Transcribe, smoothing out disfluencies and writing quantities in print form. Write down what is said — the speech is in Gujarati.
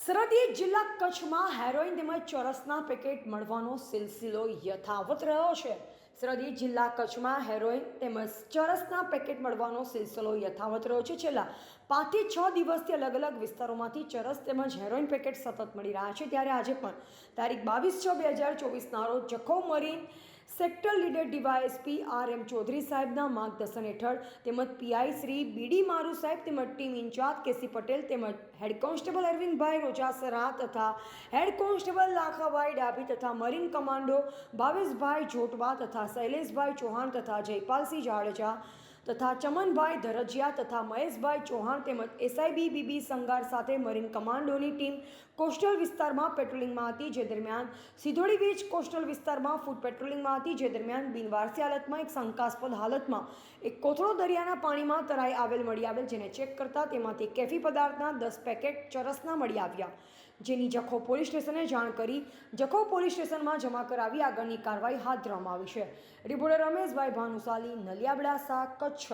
સરહદી જિલ્લા કચ્છમાં હેરોઇન તેમજ ચરસના પેકેટ મળવાનો સિલસિલો યથાવત રહ્યો છે. સરહદી જિલ્લા કચ્છમાં હેરોઇન તેમજ ચરસના પેકેટ મળવાનો સિલસિલો યથાવત રહ્યો છે. છેલ્લા 5 થી 6 દિવસથી અલગ અલગ વિસ્તારોમાંથી ચરસ તેમજ હેરોઇન પેકેટ સતત મળી રહ્યા છે. ત્યારે આજે પણ તારીખ 22/6/2024ના રોજ Jakhau marine sector leader DYSP R M. Chaudhari સાહેબના માર્ગદર્શન હેઠળ તેમજ પીઆઈ શ્રી બીડી મારુ સાહેબ તેમજ ટીમ ઇન્ચાર્જ કેસી પટેલ તેમજ હેડ કોન્સ્ટેબલ અરવિંદભાઈ રોજાસરા તથા હેડ કોન્સ્ટેબલ લાખાભાઈ ડાભી તથા મરીન કમાન્ડો ભાવેશભાઈ જોટવા તથા શૈલેષભાઈ ચૌહાણ તથા જયપાલસિંહ જાડેજા તથા ચમનભાઈ ધરજીયા તથા મહેશભાઈ ચૌહાણ તેમજ એસઆઈબી બીબી સંગાર સાથે મરીન કમાન્ડોની ટીમ કોસ્ટલ વિસ્તારમાં પેટ્રોલિંગમાં હતી. જે દરમિયાન સિધોડી બીચ કોસ્ટલ વિસ્તારમાં ફૂટ પેટ્રોલિંગમાં હતી. જે દરમિયાન બિનવારસી હાલતમાં એક શંકાસ્પદ હાલતમાં એક કોથળો દરિયાના પાણીમાં તરાઈ મળી આવેલ, જેને ચેક કરતા તેમાંથી કેફી પદાર્થના 10 પેકેટ ચરસના મળી આવ્યા, જેની જખૌ પોલીસ સ્ટેશને જાણ કરી જખૌ પોલીસ સ્ટેશનમાં જમા કરાવી આગળની કાર્યવાહી હાથ ધરવામાં આવી છે. રિપોર્ટર રમેશભાઈ ભાનુશાલી, નલિયાબડાસા, કચ્છ.